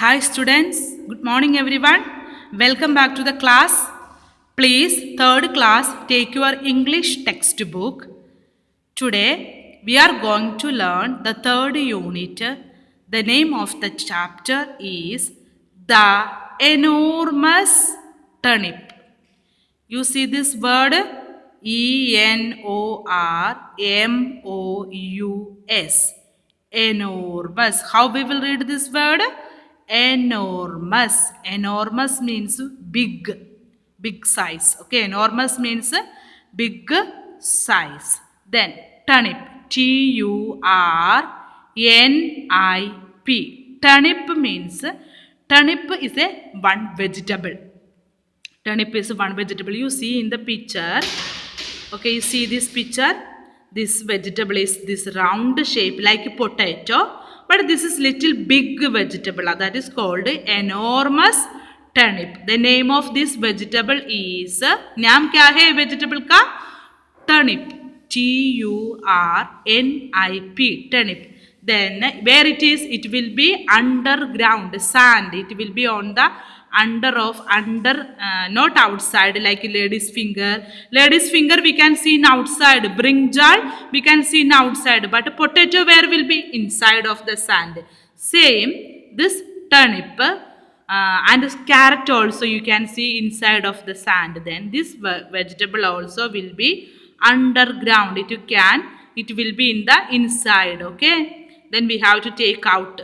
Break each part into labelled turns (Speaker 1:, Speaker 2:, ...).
Speaker 1: Hi students, good morning everyone. Welcome back to the class. Please, third class, take your English textbook. Today, we are going to learn the third unit. The name of the chapter is The Enormous Turnip. You see this word Enormous. Enormous. How we will read this word? Enormous. Enormous means big. Big size. Okay, enormous means big size. Then turnip. Turnip. Turnip is a one vegetable. Turnip is one vegetable. You see in the picture. Okay, you see this picture. This vegetable is this round shape like a potato. But this is little big vegetable. That is called enormous turnip. The name of this vegetable is. नाम क्या है vegetable का? Turnip. Turnip. Turnip. Then where it is? It will be underground sand. It will be on the under, not outside like lady's finger. Lady's finger we can see in outside. Brinjal we can see in outside. But potato where will be? Inside of the sand. Same this turnip. And carrot also you can see inside of the sand. Then this vegetable also will be underground. It will be in the inside. Okay, then we have to take out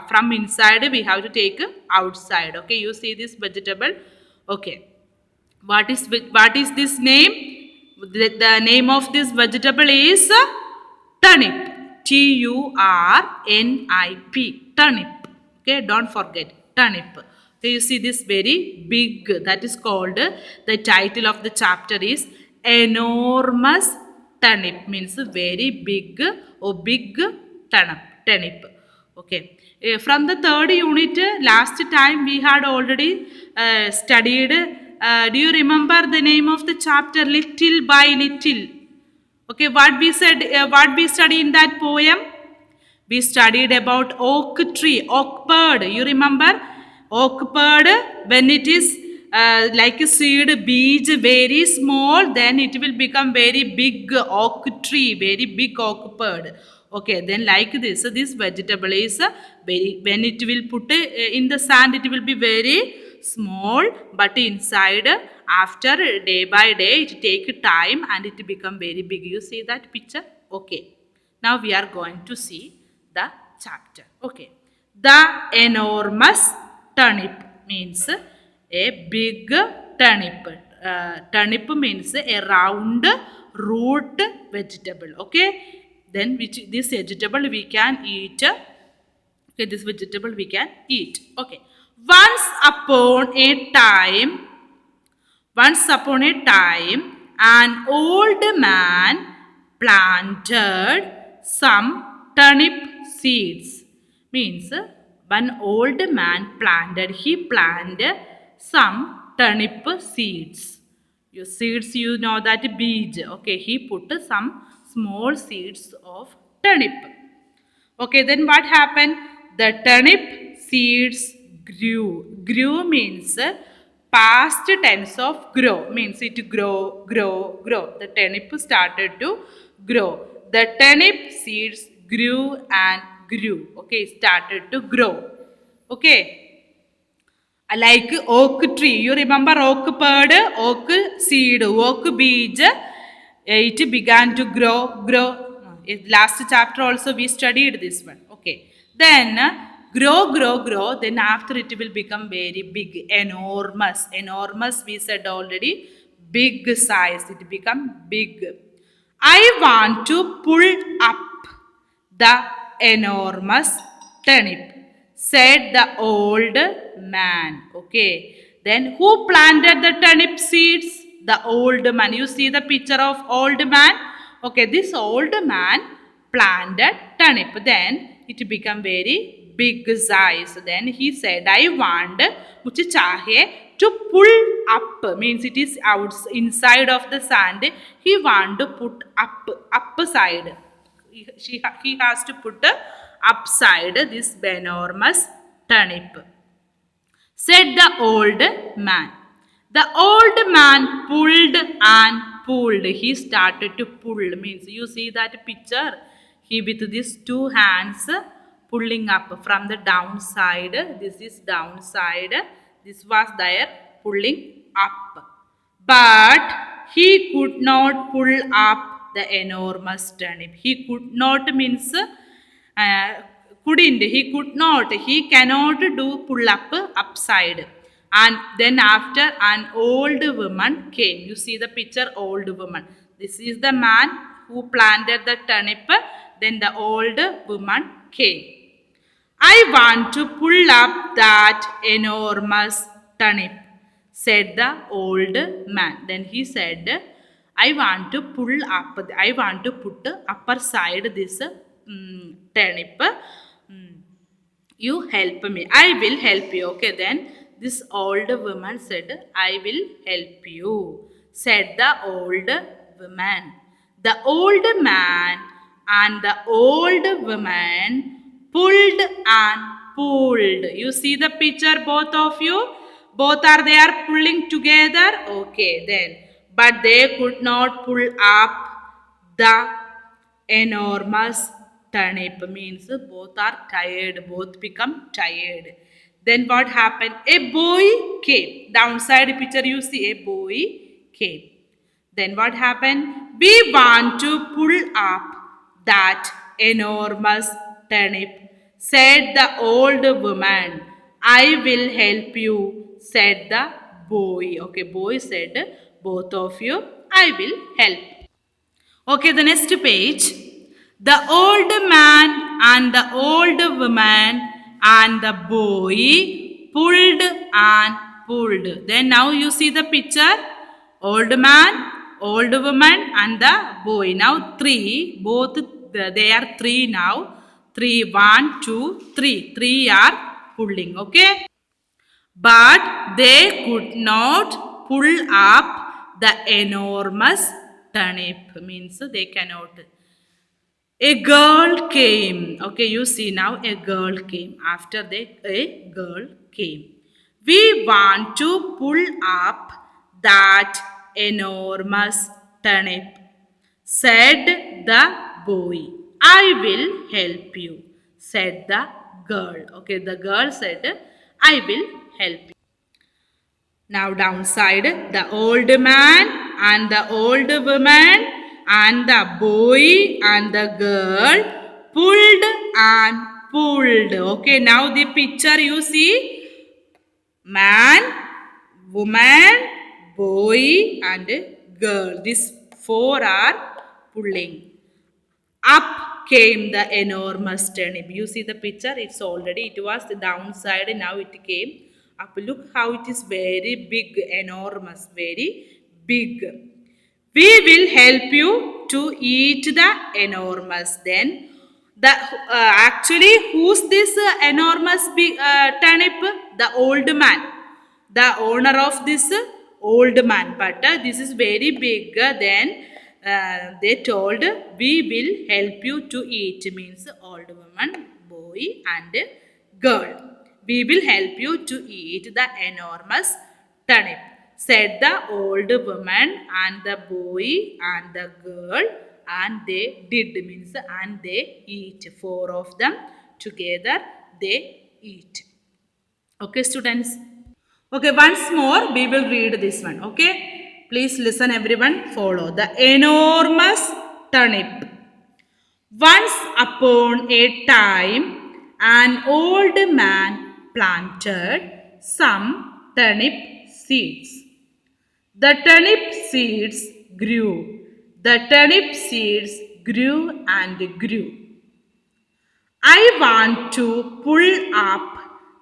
Speaker 1: from inside we have to take outside. Okay, you see this vegetable. Okay, what is this name? The name of this vegetable is turnip. Turnip. Turnip. Okay, don't forget turnip. So you see this very big, that is called, the title of the chapter is enormous turnip, means very big or big turnip. Okay, from the third unit, last time we had already studied. Do you remember the name of the chapter? Little by little. Okay, what we said, what we studied in that poem? We studied about oak tree, oak bird. You remember? Oak bird, when it is like a seed beach, very small, then it will become very big oak tree, very big oak bird. Okay, then like this, so this vegetable is very, when it will put in the sand, it will be very small, but inside, after day by day, it take time and it become very big. You see that picture? Okay, now we are going to see the chapter. Okay, the enormous turnip means a big turnip. Turnip means a round root vegetable. Okay, then this vegetable we can eat. Okay, this vegetable we can eat. Okay, once upon a time, an old man planted some turnip seeds. Means one old man he planted some turnip seeds. Your seeds, you know that beej. Okay, he put some small seeds of turnip. Okay, then what happened? The turnip seeds grew. Grew means past tense of grow. Means it grow. The turnip started to grow. The turnip seeds grew and grew. Okay, started to grow. Okay. Like oak tree. You remember oak bird, oak seed, oak beech. It began to grow. In last chapter also we studied this one. Okay. Then grow. Then after it will become very big, enormous. Enormous we said already. Big size. It become big. I want to pull up the enormous turnip, said the old man. Okay. Then who planted the turnip seeds? The old man. You see the picture of old man? Okay, this old man planted turnip. Then it became very big size. Then he said, I want much chahe to pull up. Means it is inside of the sand. He want to put up side. He has to put upside this enormous turnip, said the old man. The old man pulled and pulled. He started to pull. Means you see that picture. He with these two hands pulling up from the downside. This is downside. This was there pulling up. But he could not pull up the enormous turnip. He could not means couldn't. He could not. He cannot do pull up upside. And then after an old woman came. You see the picture, old woman. This is the man who planted the turnip. Then the old woman came. I want to pull up that enormous turnip, said the old man. Then he said, I want to pull up, I want to put upper side this turnip. You help me. I will help you. Okay, then this old woman said, I will help you, said the old woman. The old man and the old woman pulled and pulled. You see the picture, both of you? Both are there pulling together? Okay, then. But they could not pull up the enormous turnip. Means both are tired. Both become tired. Then what happened? A boy came. Downside picture you see a boy came. Then what happened? We want to pull up that enormous turnip, said the old woman. I will help you, said the boy. Okay, boy said, both of you, I will help. Okay, the next page. The old man and the old woman and the boy pulled and pulled. Then now you see the picture. Old man, old woman and the boy. Now three, both they are three now. Three, one, two, three. Three are pulling, okay? But they could not pull up the enormous turnip. Means they cannot. A girl came. Okay, you see now a girl came. After that, a girl came. We want to pull up that enormous turnip, said the boy. I will help you, said the girl. Okay, the girl said, I will help you. Now downside, the old man and the old woman and the boy and the girl pulled and pulled. Okay, now the picture you see, man, woman, boy and girl. These four are pulling. Up came the enormous turnip. You see the picture, it was the downside, now it came up. Look how it is very big, enormous, very big. We will help you to eat the enormous. Then the actually who's this enormous big turnip? The old man, the owner of this old man. But this is very big. Then they told, we will help you to eat. Means old woman, boy and girl. We will help you to eat the enormous turnip, said the old woman and the boy and the girl, and they did. Means and they eat. Four of them together they eat. Okay, students. Okay, once more we will read this one. Okay, please listen, everyone. Follow. The enormous turnip. Once upon a time, an old man planted some turnip seeds. The turnip seeds grew. The turnip seeds grew and grew. I want to pull up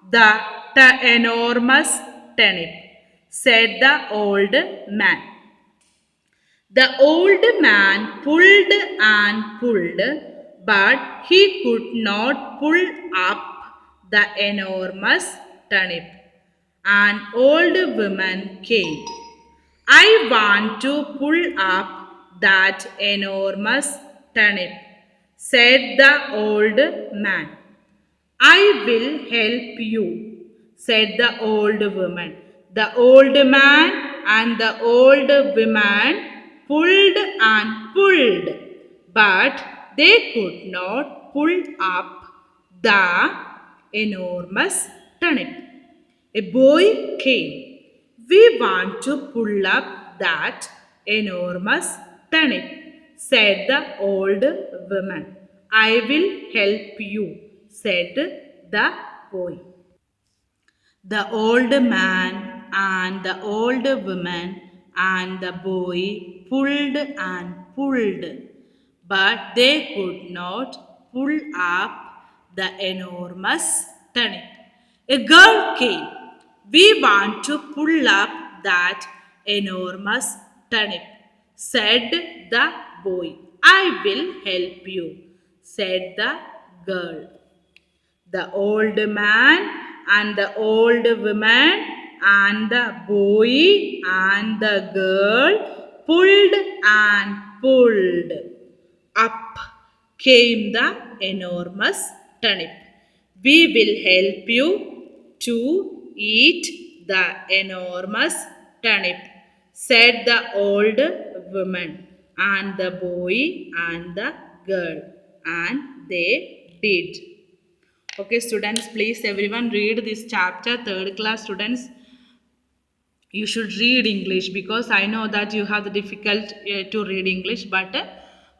Speaker 1: the enormous turnip, said the old man. The old man pulled and pulled, but he could not pull up the enormous turnip. An old woman came. I want to pull up that enormous turnip, said the old man. I will help you, said the old woman. The old man and the old woman pulled and pulled, but they could not pull up the enormous turnip. A boy came. We want to pull up that enormous turnip, said the old woman. I will help you, said the boy. The old man and the old woman and the boy pulled and pulled, but they could not pull up the enormous turnip. A girl came. We want to pull up that enormous turnip, said the boy. I will help you, said the girl. The old man and the old woman and the boy and the girl pulled and pulled. Up came the enormous turnip. We will help you to eat the enormous turnip, said the old woman and the boy and the girl, and they did. Okay, students, please everyone read this chapter. Third class students, you should read English because I know that you have the difficult to read English. But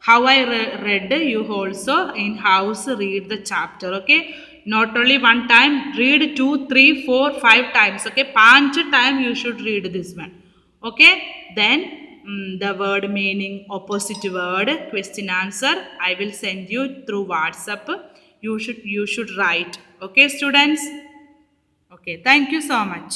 Speaker 1: how I read, you also in house read the chapter. Okay, not only one time, read 2, 3, 4, 5 times. Okay, 5 time you should read this one. Okay, then the word meaning, opposite word, question answer. I will send you through WhatsApp. You should write. Okay, students. Okay, thank you so much.